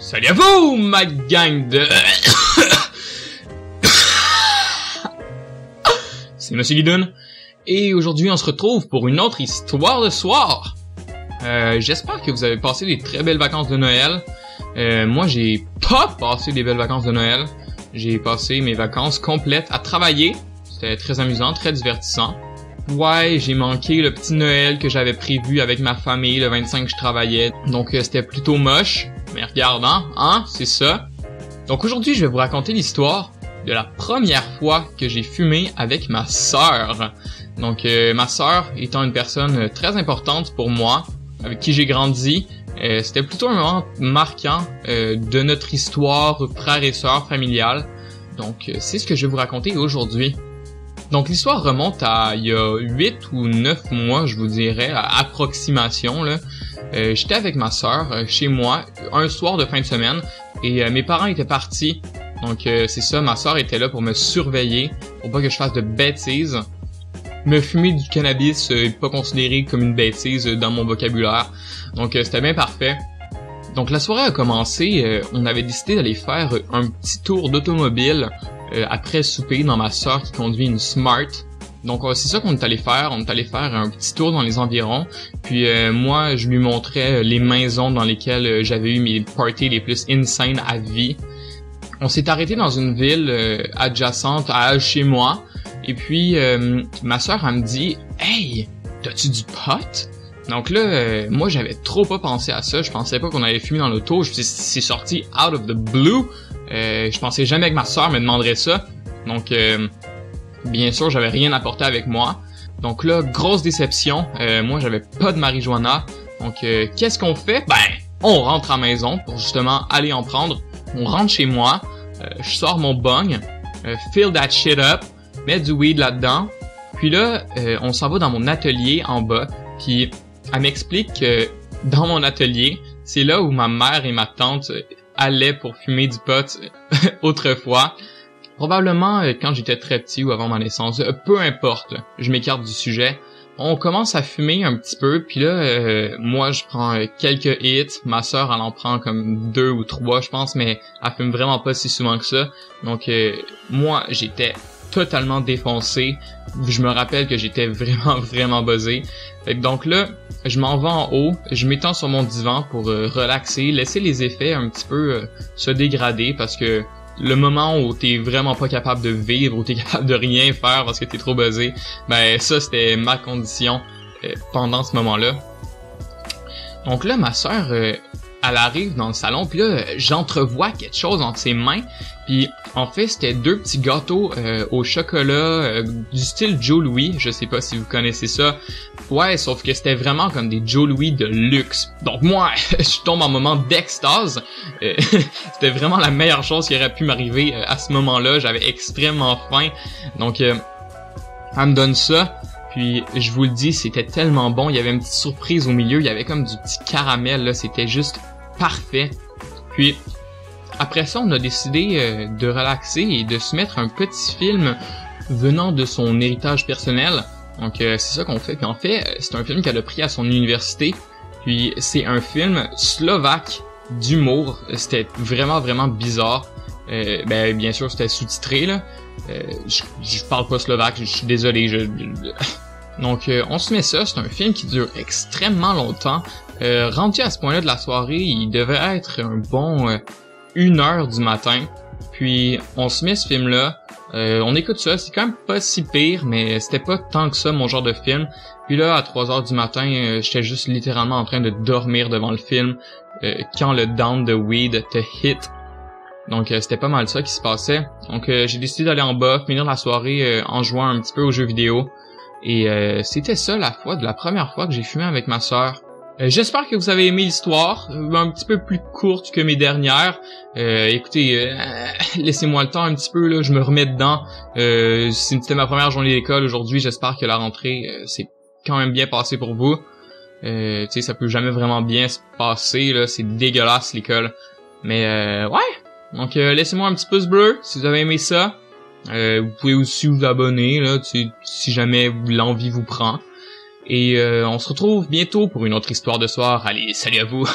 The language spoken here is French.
Salut à vous, ma gang de... C'est Monsieur Guidoun, et aujourd'hui on se retrouve pour une autre histoire de soir. J'espère que vous avez passé des très belles vacances de Noël. Moi j'ai pas passé des belles vacances de Noël. J'ai passé mes vacances complètes à travailler. C'était très amusant, très divertissant. Ouais, j'ai manqué le petit Noël que j'avais prévu avec ma famille le 25 je travaillais. Donc c'était plutôt moche. Mais regarde, hein, c'est ça. Donc aujourd'hui, je vais vous raconter l'histoire de la première fois que j'ai fumé avec ma sœur. Donc ma sœur étant une personne très importante pour moi, avec qui j'ai grandi, c'était plutôt un moment marquant de notre histoire frère et sœur familiale. Donc c'est ce que je vais vous raconter aujourd'hui. Donc l'histoire remonte à il y a 8 ou 9 mois, je vous dirais, à approximation là. J'étais avec ma sœur chez moi un soir de fin de semaine et mes parents étaient partis. Donc c'est ça, ma sœur était là pour me surveiller, pour pas que je fasse de bêtises. Me fumer du cannabis est pas considéré comme une bêtise dans mon vocabulaire. Donc c'était bien parfait. Donc la soirée a commencé, on avait décidé d'aller faire un petit tour d'automobile après le souper dans ma sœur qui conduit une Smart. Donc c'est ça qu'on est allé faire, on est allé faire un petit tour dans les environs, puis moi je lui montrais les maisons dans lesquelles j'avais eu mes parties les plus insane à vie. On s'est arrêté dans une ville adjacente à chez moi, et puis ma sœur elle me dit « Hey, t'as-tu du pot? » Donc là, moi j'avais trop pas pensé à ça, je pensais pas qu'on allait fumer dans l'auto, c'est sorti out of the blue, je pensais jamais que ma sœur me demanderait ça, donc... bien sûr, j'avais rien apporté avec moi. Donc là, grosse déception. Moi, j'avais pas de marijuana. Donc, qu'est-ce qu'on fait? Ben, on rentre à la maison pour justement aller en prendre. On rentre chez moi. Je sors mon bong. Fill that shit up. Mets du weed là-dedans. Puis là, on s'en va dans mon atelier en bas. Puis, elle m'explique que dans mon atelier, c'est là où ma mère et ma tante allaient pour fumer du pot autrefois. Probablement quand j'étais très petit ou avant ma naissance, peu importe, je m'écarte du sujet. On commence à fumer un petit peu, puis là, moi je prends quelques hits, ma sœur elle en prend comme 2 ou 3 je pense, mais elle fume vraiment pas si souvent que ça. Donc moi j'étais totalement défoncé, je me rappelle que j'étais vraiment buzzé. Donc là, je m'en vais en haut, je m'étends sur mon divan pour relaxer, laisser les effets un petit peu se dégrader parce que le moment où t'es vraiment pas capable de vivre, où t'es capable de rien faire parce que t'es trop buzzé, ben ça c'était ma condition pendant ce moment-là. Donc là, ma sœur, elle arrive dans le salon, puis là, j'entrevois quelque chose entre ses mains, puis en fait, c'était 2 petits gâteaux au chocolat du style Joe Louis, je sais pas si vous connaissez ça. Ouais, sauf que c'était vraiment comme des Joe Louis de luxe. Donc moi, je tombe en moment d'extase. C'était vraiment la meilleure chose qui aurait pu m'arriver à ce moment-là, j'avais extrêmement faim. Donc, elle me donne ça. Puis, je vous le dis, c'était tellement bon. Il y avait une petite surprise au milieu. Il y avait comme du petit caramel, là. C'était juste parfait. Puis, après ça, on a décidé de relaxer et de se mettre un petit film venant de son héritage personnel. Donc, c'est ça qu'on fait. Puis, en fait, c'est un film qu'elle a pris à son université. Puis, c'est un film slovaque d'humour. C'était vraiment bizarre. Ben, bien sûr, c'était sous-titré, là. Je parle pas slovaque, je suis désolé. Donc, on se met ça, c'est un film qui dure extrêmement longtemps. Rendu à ce point-là de la soirée, il devait être un bon 1h du matin. Puis, on se met ce film-là, on écoute ça, c'est quand même pas si pire, mais c'était pas tant que ça mon genre de film. Puis là, à 3h du matin, j'étais juste littéralement en train de dormir devant le film quand le down de weed te hit. Donc c'était pas mal ça qui se passait. Donc j'ai décidé d'aller en bas, finir la soirée en jouant un petit peu aux jeux vidéo. Et c'était ça la première fois que j'ai fumé avec ma sœur. J'espère que vous avez aimé l'histoire, un petit peu plus courte que mes dernières. Écoutez, laissez-moi le temps un petit peu, là, je me remets dedans. C'était ma première journée d'école aujourd'hui, j'espère que la rentrée s'est quand même bien passée pour vous. Tu sais, ça peut jamais vraiment bien se passer, là, c'est dégueulasse l'école. Mais ouais. Donc laissez-moi un petit pouce bleu si vous avez aimé ça. Vous pouvez aussi vous abonner là, si jamais l'envie vous prend. Et on se retrouve bientôt pour une autre histoire de soir. Allez, salut à vous.